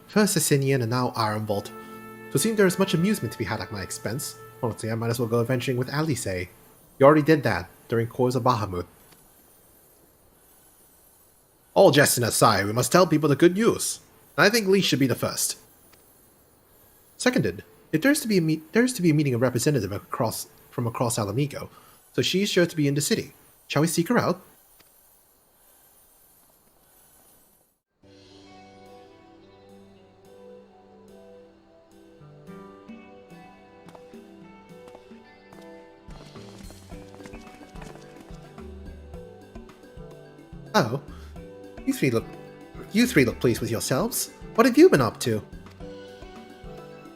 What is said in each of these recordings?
First Sicinian and now Ironbolt. So it seems there is much amusement to be had at my expense. Honestly, I might as well go adventuring with Alice. You already did that during Cours of Bahamut. All jesting aside, we must tell people the good news. I think Lee should be the first. Seconded. If there's to be a meeting of representative from across Alamigo, so she's sure to be in the city. Shall we seek her out? Oh, you three look pleased with yourselves. What have you been up to?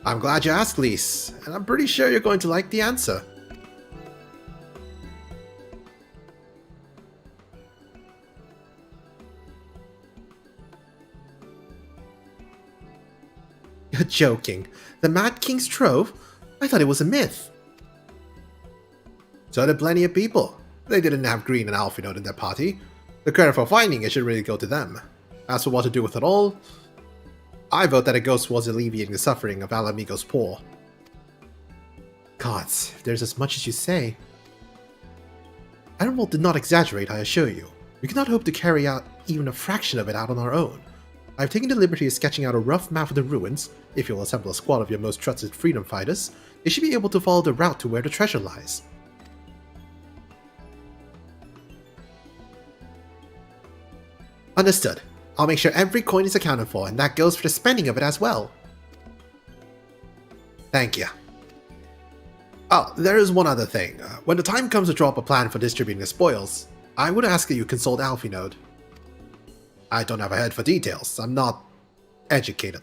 I'm glad you asked, Lise, and I'm pretty sure you're going to like the answer. You're joking. The Mad King's Trove? I thought it was a myth. So did plenty of people. They didn't have Green and Alphinaud in their party. The credit for finding it should really go to them. As for what to do with it all, I vote that it goes towards alleviating the suffering of Alamigo's poor. Gods, if there's as much as you say. Ironbolt did not exaggerate, I assure you. We cannot hope to carry out even a fraction of it out on our own. I have taken the liberty of sketching out a rough map of the ruins. If you'll assemble a squad of your most trusted freedom fighters, they should be able to follow the route to where the treasure lies. Understood. I'll make sure every coin is accounted for, and that goes for the spending of it as well. Thank you. Oh, there is one other thing. When the time comes to draw up a plan for distributing the spoils, I would ask that you consult Alphinaud. I don't have a head for details. I'm not educated.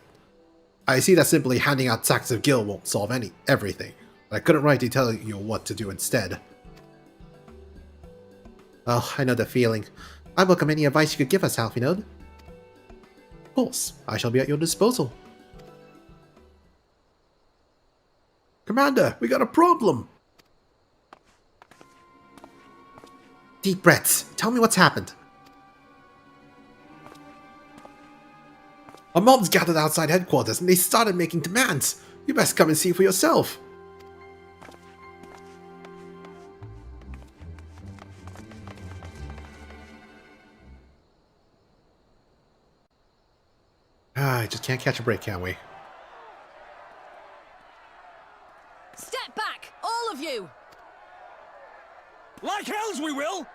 I see that simply handing out sacks of gil won't solve everything. But I couldn't rightly tell you what to do instead. Oh, I know the feeling. I welcome any advice you could give us, Alphinaud. Of course, I shall be at your disposal. Commander, we got a problem! Deep breaths. Tell me what's happened. A mob's gathered outside headquarters and they started making demands. You best come and see for yourself. I just can't catch a break, can we? Step back, all of you! Like hells we will!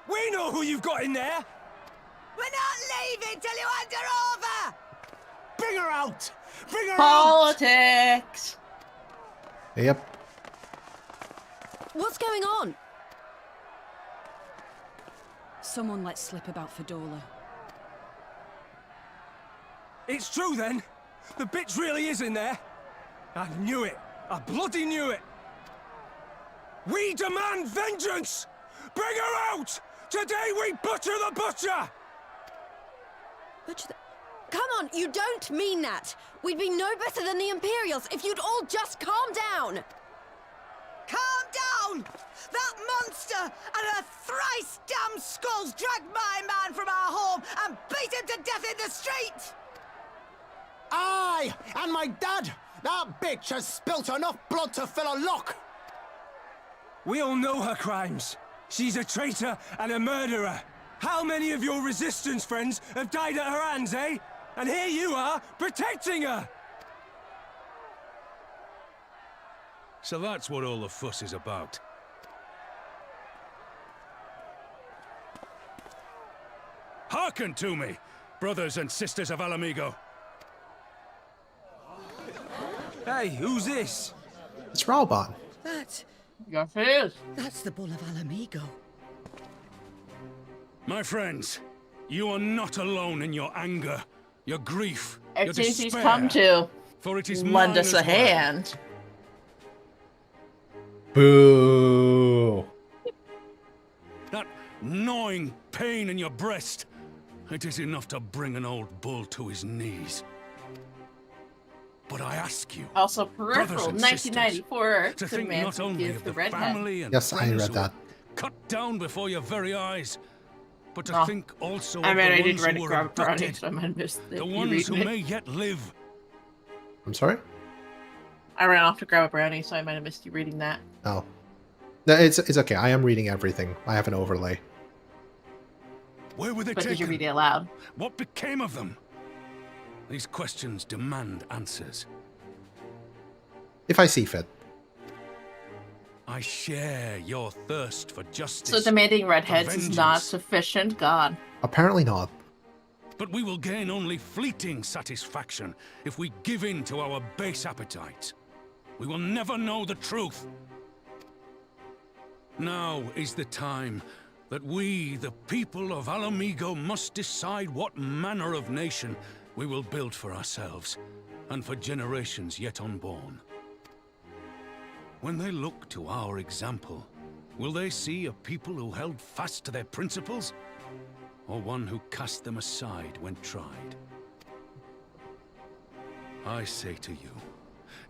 We know who you've got in there! We're not leaving till you hand her over! Bring her out! Bring her out! Politics! Yep. What's going on? Someone let slip about Fedorla. It's true then! The bitch really is in there! I knew it! I bloody knew it! We demand vengeance! Bring her out! Today we butcher the butcher! Butcher the... Come on, you don't mean that! We'd be no better than the Imperials if you'd all just calm down! Calm down! That monster and her thrice damned skulls dragged my man from our home and beat him to death in the street! Aye, and my dad! That bitch has spilt enough blood to fill a lock! We all know her crimes. She's a traitor and a murderer. How many of your resistance friends have died at her hands, eh? And here you are, protecting her! So that's what all the fuss is about. Hearken to me, brothers and sisters of Alamigo. Hey, who's this? It's Ralbon. Yes, it is. That's the Bull of Alamigo. My friends, you are not alone in your anger, your grief, your Activities despair. come to For it is lend mine us as a well. hand. Boo! That gnawing pain in your breast, it is enough to bring an old bull to his knees. But I ask you, Also, brothers Peripheral, and sisters, 1994, to think Command not only Gives of the the redhead. family and Yes, I friends read who that. were cut down before your very eyes, but to Oh. think also I of mean, the I did ones read who it were grab Brownie, abducted, so I might miss the ones who may yet live, I'm sorry? I ran off to grab a brownie, so I might have missed you reading that. Oh. No, it's okay. I am reading everything. I have an overlay. Where were they But taken? did you read it aloud? What became of them? These questions demand answers. If I see fit. I share your thirst for justice. So demanding redheads is not vengeance. sufficient? God. Apparently not. But we will gain only fleeting satisfaction if we give in to our base appetites. We will never know the truth. Now is the time that we, the people of Alamigo, must decide what manner of nation we will build for ourselves and for generations yet unborn. When they look to our example, will they see a people who held fast to their principles, or one who cast them aside when tried? I say to you,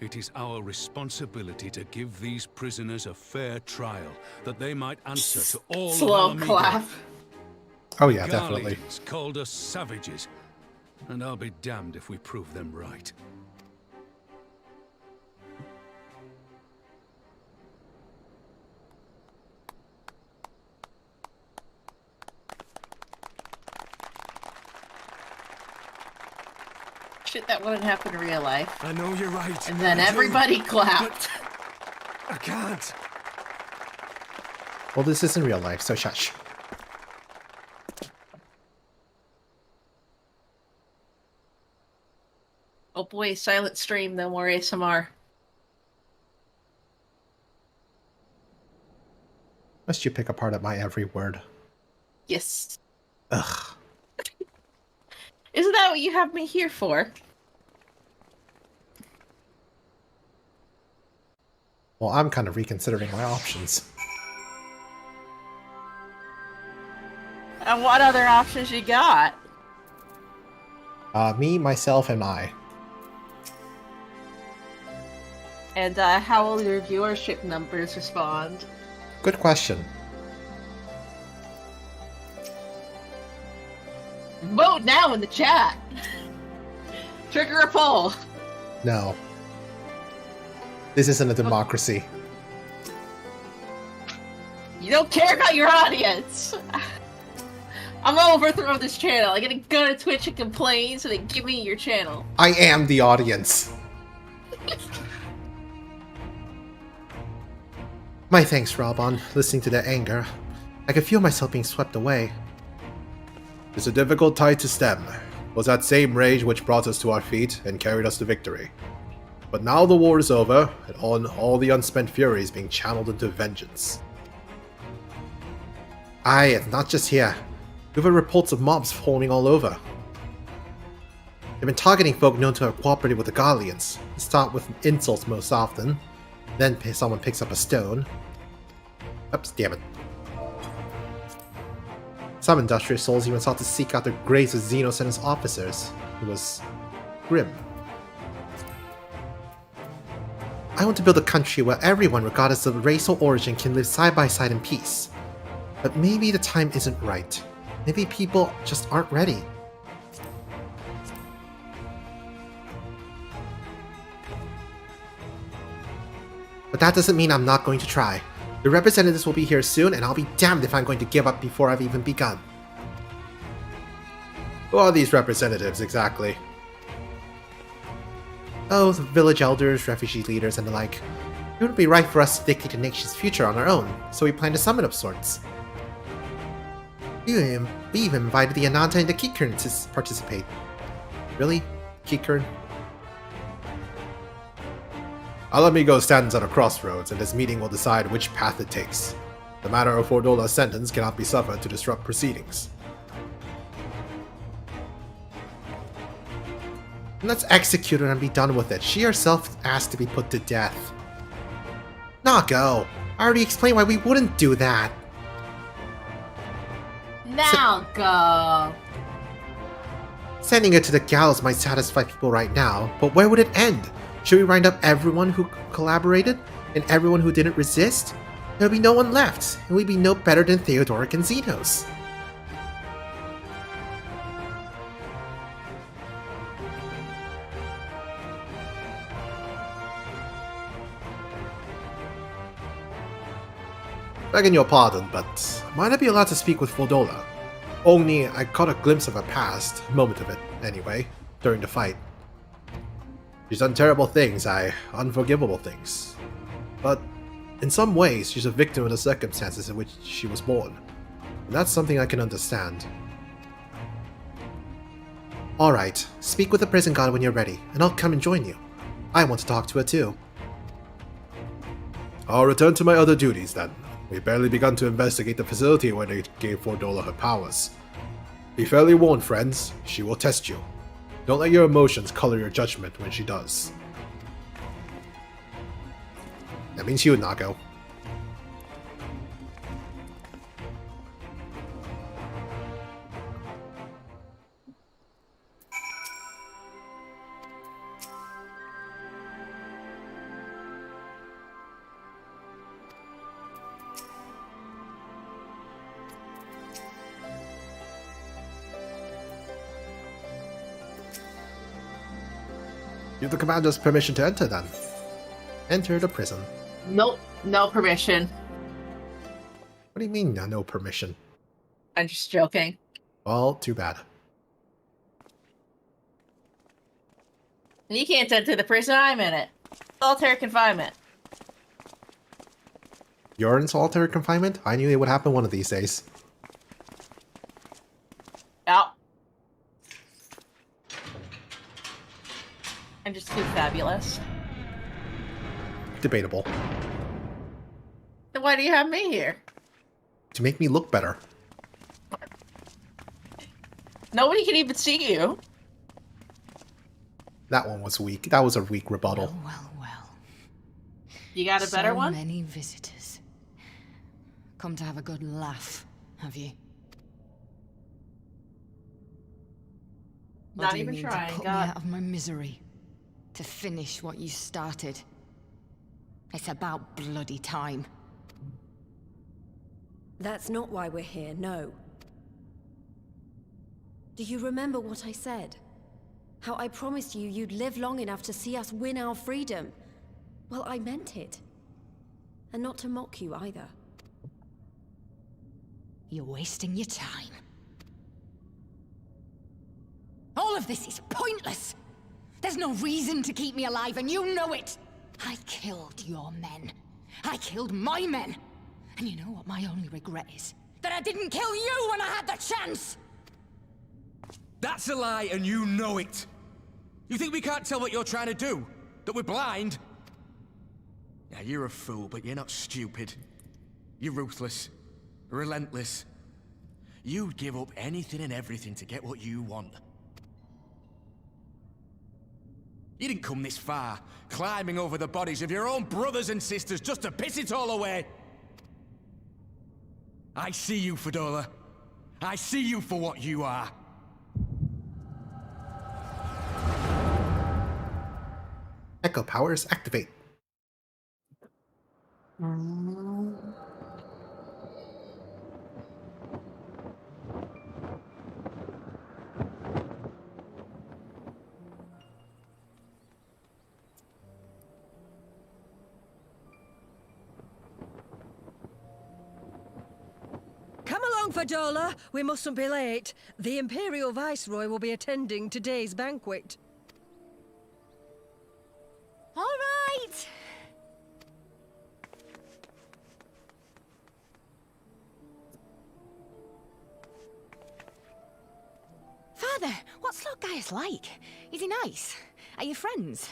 it is our responsibility to give these prisoners a fair trial, that they might answer to all Slow of Alamigo. clap. Oh yeah, definitely. Guardians called us savages, and I'll be damned if we prove them right. Shit, that wouldn't happen in real life. I know you're right. And then I do, everybody clapped. but I can't. Well, this isn't real life, so shush. Oh boy, silent stream, no more ASMR. Must you pick apart at my every word? Yes. Ugh. Isn't that what you have me here for? Well, I'm kind of reconsidering my options. And what other options you got? Me, myself, and I. And how will your viewership numbers respond? Good question. Vote now in the chat! Trigger a poll! No. This isn't a democracy. You don't care about your audience! I'm gonna overthrow this channel. I'm gonna go to Twitch and complain so they give me your channel. I am the audience. My thanks, Robon. Listening to that anger, I could feel myself being swept away. It's a difficult tide to stem. It was that same rage which brought us to our feet and carried us to victory. But now the war is over, and all the unspent fury is being channeled into vengeance. Aye, it's not just here. We've had reports of mobs forming all over. They've been targeting folk known to have cooperated with the Guardians. They start with insults most often, then someone picks up a stone. Oops, damn it. Some industrious souls even sought to seek out the graves of Xenos and his officers. It was grim. I want to build a country where everyone, regardless of race or origin, can live side by side in peace. But maybe the time isn't right. Maybe people just aren't ready. But that doesn't mean I'm not going to try. The representatives will be here soon, and I'll be damned if I'm going to give up before I've even begun. Who are these representatives, exactly? Oh, the village elders, refugee leaders, and the like. It wouldn't be right for us to dictate a nation's future on our own, so we planned a summit of sorts. We even invited the Ananta and the Kikern to participate. Really? Kikern? Alamigo stands at a crossroads, and this meeting will decide which path it takes. The matter of Fordola's sentence cannot be suffered to disrupt proceedings. Let's execute her and be done with it. She herself asked to be put to death. Nago! I already explained why we wouldn't do that! Now go! Sending her to the gallows might satisfy people right now, but where would it end? Should we round up everyone who collaborated, and everyone who didn't resist? There would be no one left, and we'd be no better than Theodoric and Xenos. Begging your pardon, but might I be allowed to speak with Fordola? Only I caught a glimpse of her past, a moment of it, anyway, during the fight. She's done terrible things, unforgivable things. But in some ways, she's a victim of the circumstances in which she was born. And that's something I can understand. Alright, speak with the prison guard when you're ready, and I'll come and join you. I want to talk to her too. I'll return to my other duties then. We've barely begun to investigate the facility when they gave Fordola her powers. Be fairly warned, friends. She will test you. Don't let your emotions color your judgment when she does. That means you, Nago. You have the commander's permission to enter then. Enter the prison. Nope, no permission. What do you mean, no permission? I'm just joking. Well, too bad. You can't enter the prison I'm in it. Solitary confinement. You're in solitary confinement? I knew it would happen one of these days. Yeah. I'm just too fabulous. Debatable. Then why do you have me here? To make me look better. Nobody can even see you. That one was weak. That was a weak rebuttal. Well. You got a better one? So many visitors. Come to have a good laugh, have you? Or Not do you even mean trying, to put God. me out of my misery? To finish what you started? It's about bloody time. That's not why we're here, no. Do you remember what I said? How I promised you you'd live long enough to see us win our freedom? Well, I meant it. And not to mock you either. You're wasting your time. All of this is pointless! There's no reason to keep me alive, and you know it! I killed your men. I killed my men. And you know what my only regret is? That I didn't kill you when I had the chance! That's a lie, and you know it! You think we can't tell what you're trying to do? That we're blind? Yeah, you're a fool, but you're not stupid. You're ruthless. Relentless. You'd give up anything and everything to get what you want. You didn't come this far, climbing over the bodies of your own brothers and sisters just to piss it all away. I see you, Fordola. I see you for what you are. Echo powers activate. Come along, Fordola. We mustn't be late. The Imperial Viceroy will be attending today's banquet. All right! Father, what's Lord Gaius like? Is he nice? Are you friends?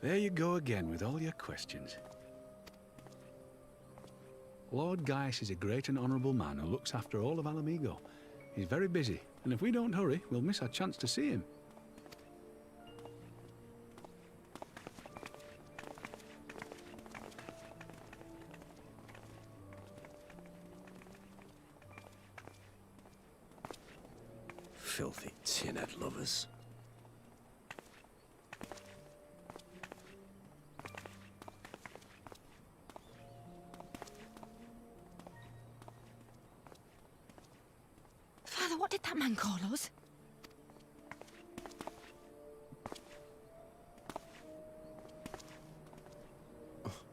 There you go again with all your questions. Lord Gaius is a great and honourable man who looks after all of Alamigo. He's very busy, and if we don't hurry, we'll miss our chance to see him. Filthy tin-head lovers. Father, what did that man call us?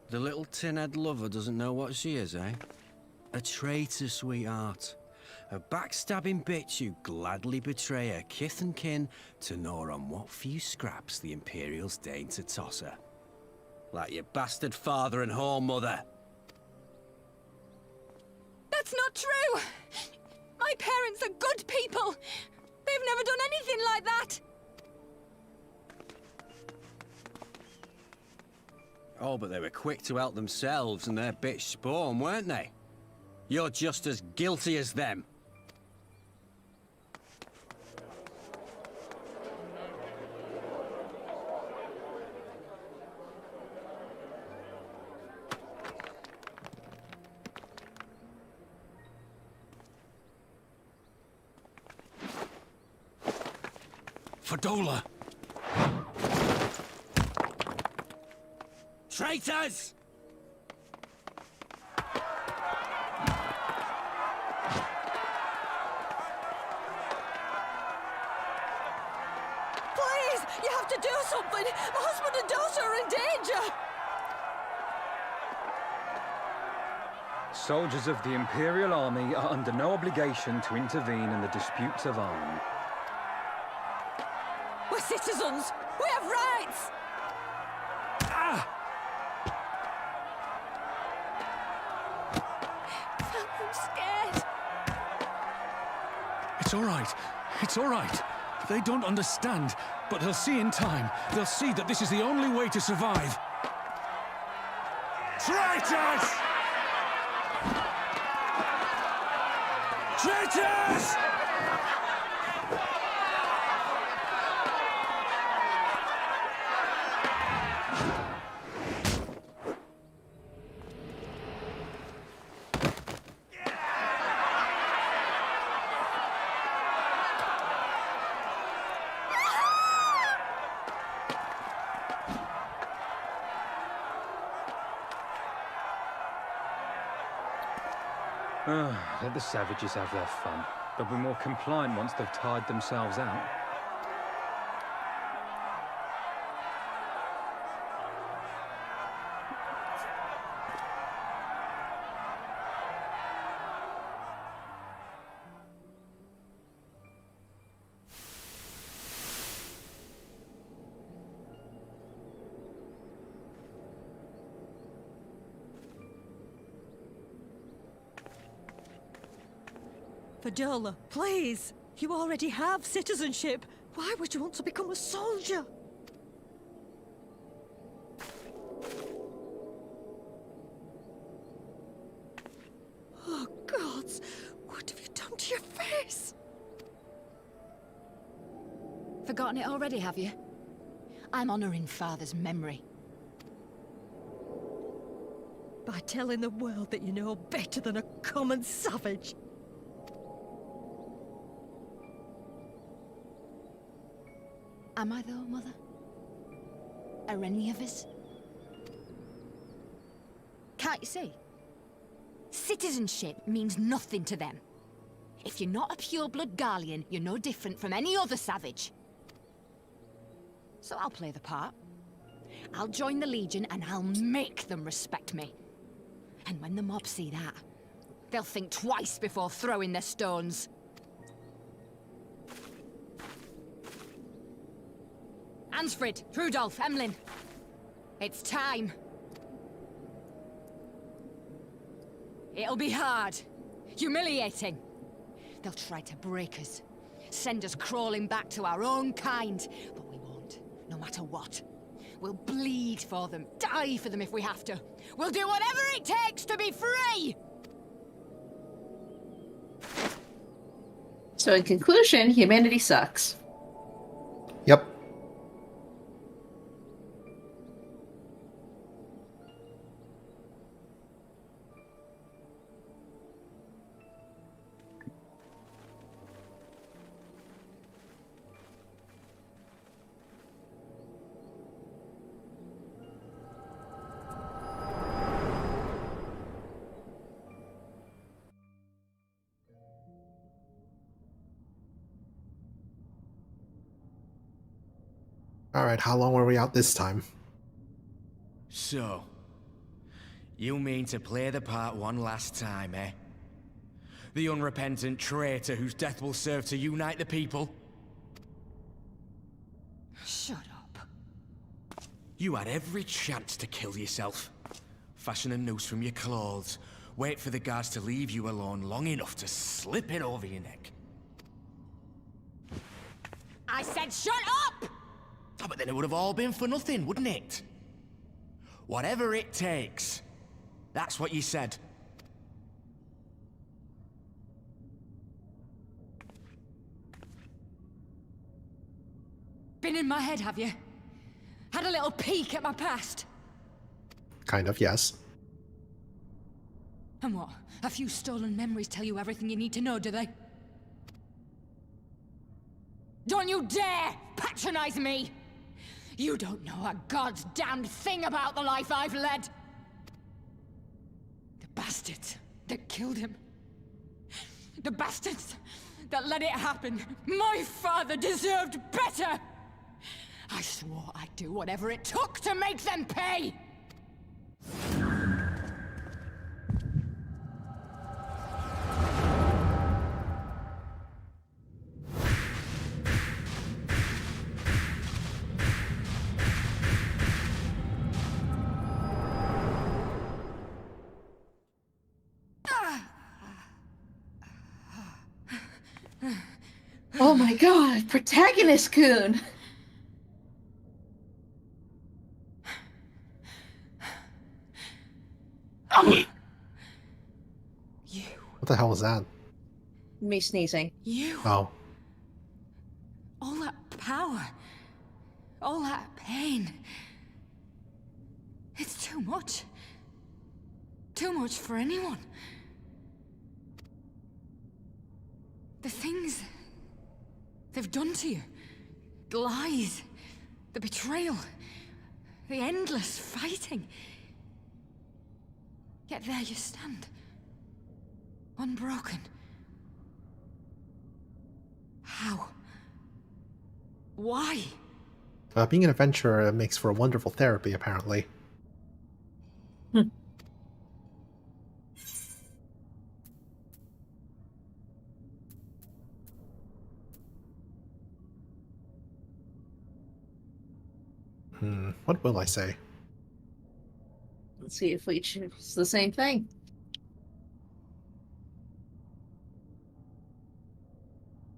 The little tin-head lover doesn't know what she is, eh? A traitor, sweetheart. A backstabbing bitch who'd gladly betray her kith and kin to gnaw on what few scraps the Imperials deign to toss her. Like your bastard father and whore mother. That's not true! My parents are good people! They've never done anything like that! Oh, but they were quick to help themselves and their bitch spawn, weren't they? You're just as guilty as them. Fadola! Traitors! Please, you have to do something. My husband and daughter are in danger. Soldiers of the Imperial Army are under no obligation to intervene in the disputes of arms. We're citizens. We have rights. I'm scared. It's all right. It's all right. They don't understand, but they'll see in time. They'll see that this is the only way to survive. Traitors! Traitors! Let the savages have their fun. They'll be more compliant once they've tired themselves out. Fadola, please. You already have citizenship. Why would you want to become a soldier? Oh, gods. What have you done to your face? Forgotten it already, have you? I'm honoring Father's memory. By telling the world that you know better than a common savage. Am I though, Mother? Are any of us? Can't you see? Citizenship means nothing to them. If you're not a pure-blood Garlean, you're no different from any other savage. So I'll play the part. I'll join the Legion and I'll make them respect me. And when the mob see that, they'll think twice before throwing their stones. Ansfrid, Rudolph, Emlyn. It's time. It'll be hard. Humiliating. They'll try to break us. Send us crawling back to our own kind. But we won't, no matter what. We'll bleed for them, die for them if we have to. We'll do whatever it takes to be free! So in conclusion, humanity sucks. Yep. Alright, how long were we out this time? So, You mean to play the part one last time, eh? The unrepentant traitor whose death will serve to unite the people? Shut up. You had every chance to kill yourself. Fashion a noose from your clothes. Wait for the guards to leave you alone long enough to slip it over your neck. I said shut up! Oh, but then it would have all been for nothing, wouldn't it? Whatever it takes. That's what you said. Been in my head, have you? Had a little peek at my past? Kind of, yes. And what? A few stolen memories tell you everything you need to know, do they? Don't you dare patronize me! You don't know a god's damned thing about the life I've led! The bastards that killed him. The bastards that let it happen. My father deserved better! I swore I'd do whatever it took to make them pay! Oh my god, protagonist coon! You. What the hell was that? Me sneezing. You. Oh. All that power. All that pain. It's too much. Too much for anyone. The things they've done to you. The lies. The betrayal. The endless fighting. Yet there you stand. Unbroken. How? Why? Being an adventurer makes for a wonderful therapy, apparently. What will I say? Let's see if we choose the same thing.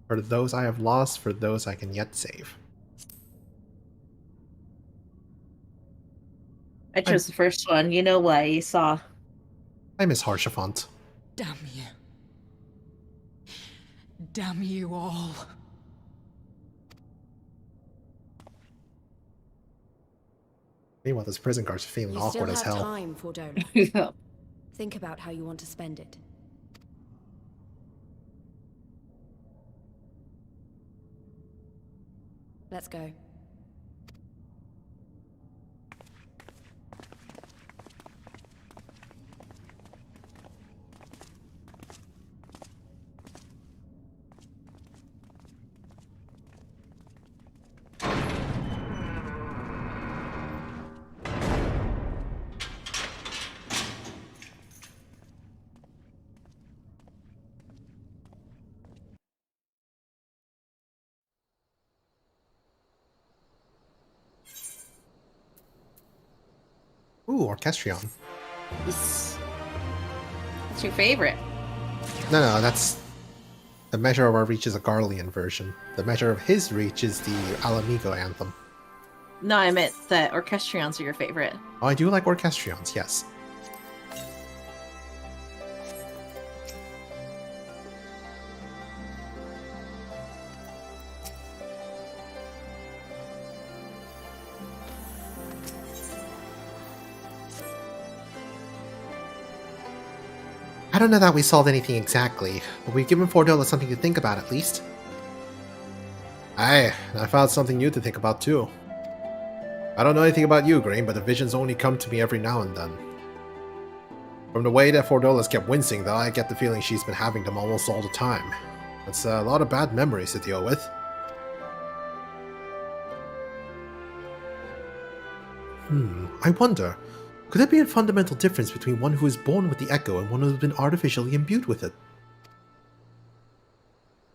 For those I have lost, for those I can yet save. I chose the first one. You know why, you saw. I miss Harshaphant. Damn you. Damn you all. Meanwhile, this prison guard's feeling awkward as hell. You still have time, Fordola. Think about how you want to spend it. Let's go. Ooh, Orchestrion. It's your favorite. No, that's... The measure of our reach is a Garlean version. The measure of his reach is the Alamigo anthem. No, I meant that Orchestrions are your favorite. Oh, I do like Orchestrions, yes. I don't know that we solved anything exactly, but we've given Fordola something to think about at least. Aye, and I found something new to think about too. I don't know anything about you, Green, but the visions only come to me every now and then. From the way that Fordola's kept wincing, though, I get the feeling she's been having them almost all the time. It's a lot of bad memories to deal with. I wonder, Could there be a fundamental difference between one who is born with the echo and one who has been artificially imbued with it?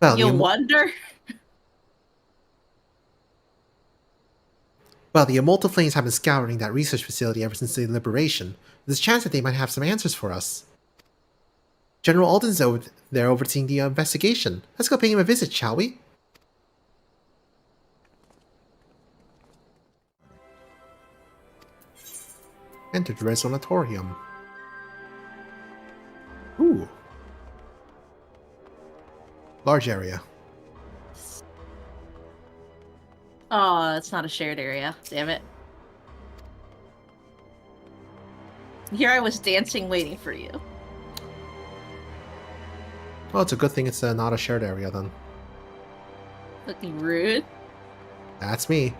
Well, You wonder? Well, the Immortal Flames have been scouring that research facility ever since the liberation. There's a chance that they might have some answers for us. General Alden's over there overseeing the investigation. Let's go pay him a visit, shall we? Enter the Resonatorium. Ooh. Large area. Oh, it's not a shared area. Damn it. Here I was dancing waiting for you. Well, it's a good thing it's not a shared area then. Looking rude. That's me.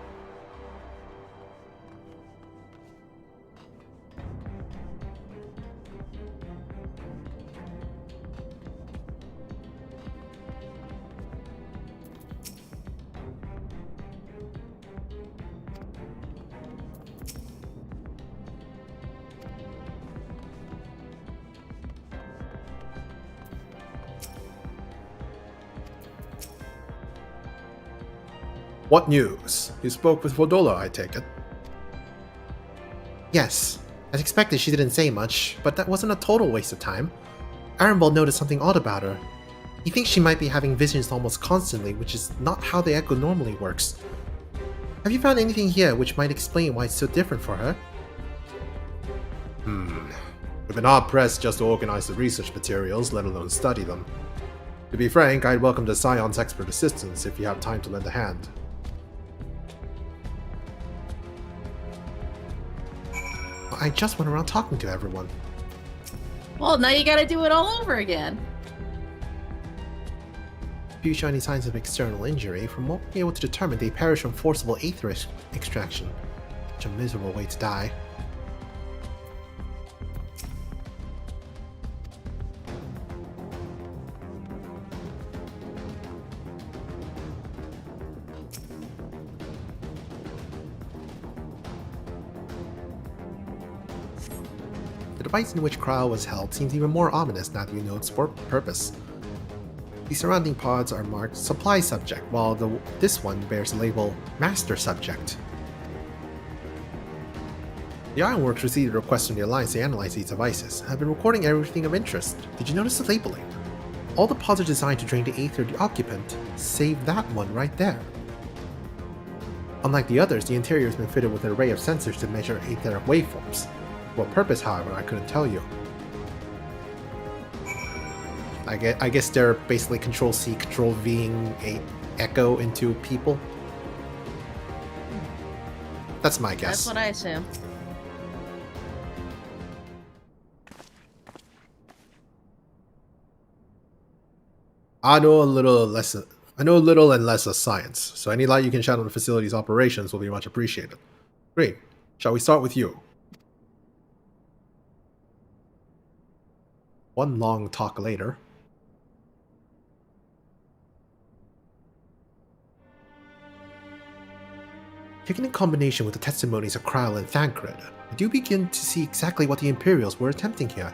What news? You spoke with Vodola, I take it. Yes. As expected, she didn't say much, but that wasn't a total waste of time. Arenvald noticed something odd about her. He thinks she might be having visions almost constantly, which is not how the Echo normally works. Have you found anything here which might explain why it's so different for her? We've been hard-pressed just to organize the research materials, let alone study them. To be frank, I'd welcome the Scion's expert assistance if you have time to lend a hand. I just went around talking to everyone. Well, now you gotta do it all over again. If you show any signs of external injury, from what we're able to determine, they perish from forcible aether extraction. Such a miserable way to die. The device in which Cryo was held seems even more ominous now that we know its purpose. The surrounding pods are marked Supply Subject, while this one bears the label Master Subject. The Ironworks received a request from the Alliance to analyze these devices, and have been recording everything of interest. Did you notice the labeling? All the pods are designed to drain the aether of the occupant, save that one right there. Unlike the others, the interior has been fitted with an array of sensors to measure etheric waveforms. What purpose, however, I couldn't tell you. I guess they're basically Control-C, Control-Ving a Echo into people. That's my guess. That's what I assume. I know a little and less of science, so any light you can shed on the facility's operations will be much appreciated. Great. Shall we start with you? One long talk later. Taken in combination with the testimonies of Kryle and Thancred, I do begin to see exactly what the Imperials were attempting here.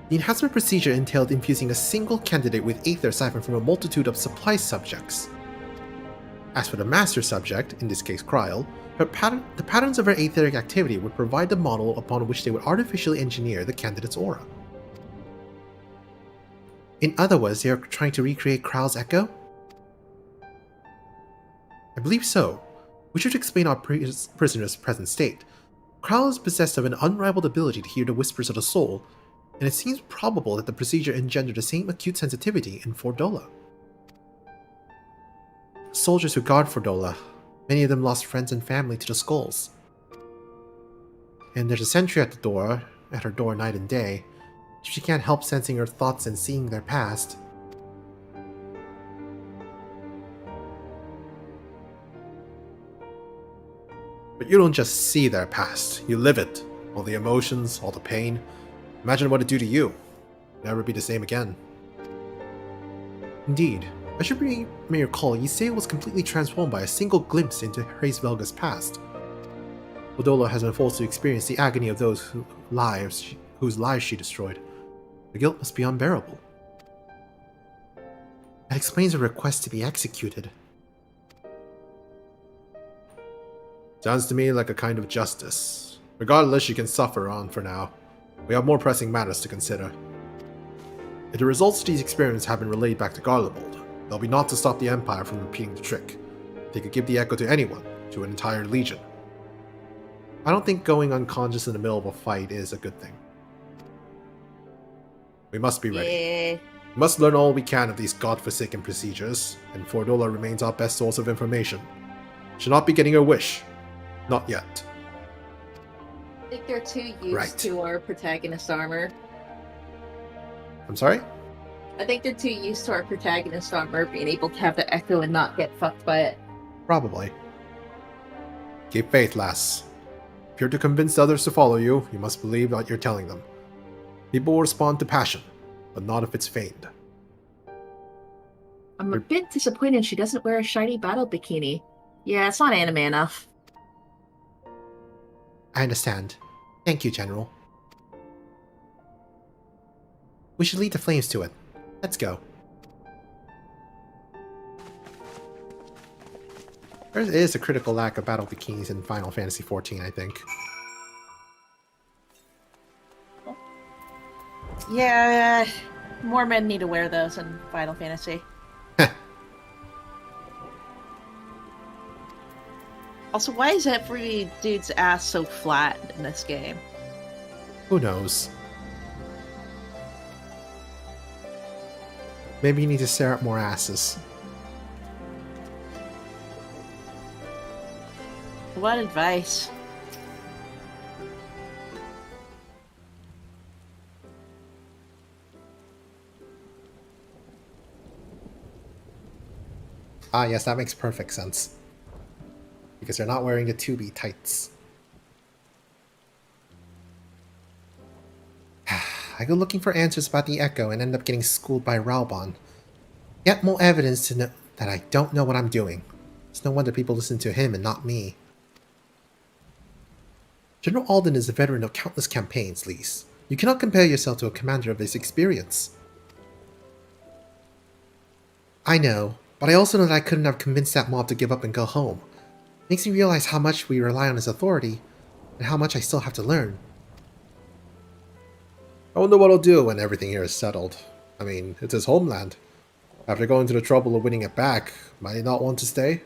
The enhancement procedure entailed infusing a single candidate with aether siphoned from a multitude of supply subjects. As for the master subject, in this case Kryle, the patterns of her aetheric activity would provide the model upon which they would artificially engineer the candidate's aura. In other words, they are trying to recreate Kryle's echo? I believe so, which should explain our prisoner's present state. Kryle is possessed of an unrivaled ability to hear the whispers of the soul, and it seems probable that the procedure engendered the same acute sensitivity in Fordola. Soldiers who guard Fordola, many of them lost friends and family to the skulls. And there's a sentry at her door night and day. If she can't help sensing her thoughts and seeing their past. But you don't just see their past, you live it. All the emotions, all the pain. Imagine what it'd do to you. Never be the same again. Indeed, As you may recall, Ysea was completely transformed by a single glimpse into Hrace Velga's past. Odola has been forced to experience the agony of those whose lives she destroyed. The guilt must be unbearable. That explains her request to be executed. Sounds to me like a kind of justice. Regardless, she can suffer on for now. We have more pressing matters to consider. If the results of these experiments have been relayed back to Garlemald, they'll be not to stop the Empire from repeating the trick. They could give the echo to anyone, to an entire legion. I don't think going unconscious in the middle of a fight is a good thing. We must be ready. Yeah. We must learn all we can of these godforsaken procedures, and Fordola remains our best source of information. She'll not be getting her wish. Not yet. I think they're too used to our protagonist armor. I'm sorry? I think they're too used to our protagonist armor being able to have the echo and not get fucked by it. Probably. Keep faith, lass. If you're to convince others to follow you, you must believe what you're telling them. People will respond to passion, but not if it's feigned. I'm a bit disappointed she doesn't wear a shiny battle bikini. Yeah, it's not anime enough. I understand. Thank you, General. We should lead the flames to it. Let's go. There is a critical lack of battle bikinis in Final Fantasy XIV, I think. Yeah, more men need to wear those in Final Fantasy. Also, why is every dude's ass so flat in this game? Who knows? Maybe you need to stare at more asses. What advice? Ah, yes, that makes perfect sense. Because they're not wearing the 2B tights. I go looking for answers about the Echo and end up getting schooled by Raubon. Yet more evidence to know that I don't know what I'm doing. It's no wonder people listen to him and not me. General Alden is a veteran of countless campaigns, Lise. You cannot compare yourself to a commander of his experience. I know, but I also know that I couldn't have convinced that mob to give up and go home. It makes me realize how much we rely on his authority, and how much I still have to learn. I wonder what he'll do when everything here is settled. I mean, it's his homeland. After going to the trouble of winning it back, might he not want to stay?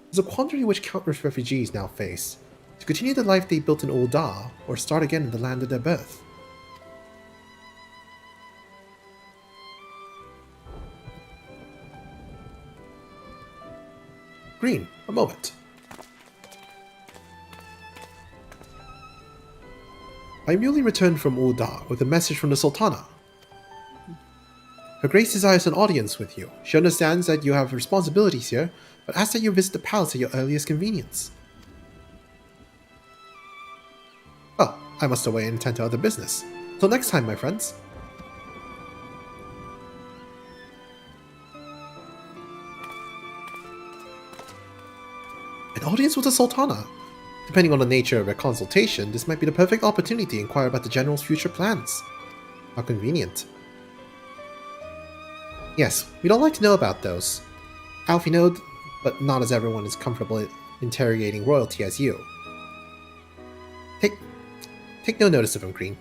There's a quandary which countless refugees now face. To continue the life they built in Ul'dah, or start again in the land of their birth. Green, a moment. I am newly returned from Ul'dah with a message from the Sultana. Her Grace desires an audience with you. She understands that you have responsibilities here, but asks that you visit the palace at your earliest convenience. Oh, I must away and attend to other business. Till next time, my friends. An audience with the Sultana. Depending on the nature of a consultation, this might be the perfect opportunity to inquire about the General's future plans. How convenient. Yes, we'd all like to know about those. Alfie knowed, but not as everyone is comfortable interrogating royalty as you. Take no notice of him, Green.